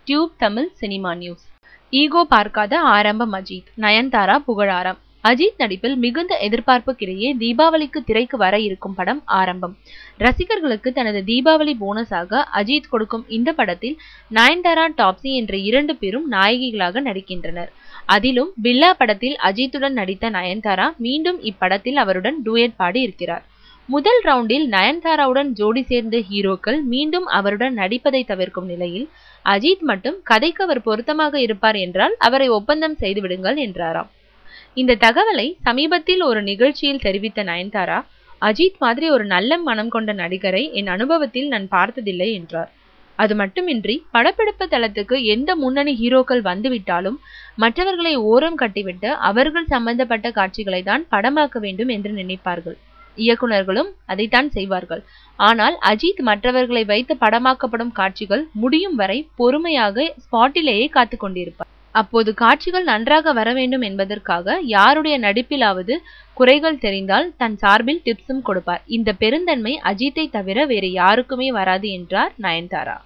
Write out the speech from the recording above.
Tube Tamil cinema news. Ego பார்க்காத ஆரம்பம் அஜித், நயன்தாரா புகழாரம். அஜித் நடிப்பில் மிகுந்த எதிர்பார்ப்புக்கிடையே தீபாவளிக்கு திரைக்கு வர இருக்கும் படம் ஆரம்பம். ரசிகர்களுக்கு தனது தீபாவளி போனஸாக அஜித் கொடுக்கும் இந்த படத்தில் நயன்தாரா, டாப்ஸி என்ற 2 பேரும் நாயகிகளாக நடிக்கின்றனர். அதிலும் பில்லா படத்தில் அஜித்துடன் நடித்த நயன்தாரா மீண்டும் இப்படத்தில் அவருடன் டூயட் பாடி இருக்கிறார். முதல் ரவுண்டில் நயன்தாராவுடன் ஜோடி சேர்ந்த ஹீரோக்கள் மீண்டும் அவருடன் நடிப்பதை தவிர்க்கும் நிலையில் அஜித் மட்டும் கதைக்கு அவர் பொருத்தமாக இருப்பார் என்றால் அவரை ஒப்பந்தம் செய்து விடுங்கள் என்றாராம். இந்த தகவலை சமீபத்தில் ஒரு நிகழ்ச்சியில் தெரிவித்த நயன்தாரா, அஜித் மாதிரி ஒரு நல்ல மனம் கொண்ட நடிகரை என் அனுபவத்தில் நான் பார்த்ததில்லை என்றார். அது மட்டுமின்றி படப்பிடிப்பு தளத்துக்கு எந்த முன்னணி ஹீரோக்கள் வந்துவிட்டாலும் மற்றவர்களை ஓரம் கட்டிவிட்டு அவர்கள் சம்பந்தப்பட்ட காட்சிகளை தான் படமாக்க வேண்டும் என்று நினைப்பார்கள். இயக்குநர்களும் அதைத்தான் செய்வார்கள். ஆனால் அஜித் மற்றவர்களை வைத்து படமாக்கப்படும் காட்சிகள் முடியும் வரை பொறுமையாக ஸ்பாட்டிலேயே காத்து கொண்டிருப்பார். அப்போது காட்சிகள் நன்றாக வர வேண்டும் என்பதற்காக யாருடைய நடிப்பிலாவது குறைகள் தெரிந்தால் தன் சார்பில் டிப்ஸும் கொடுப்பார். இந்த பெருந்தன்மை அஜித்தை தவிர வேறு யாருக்குமே வராது என்றார் நயன்தாரா.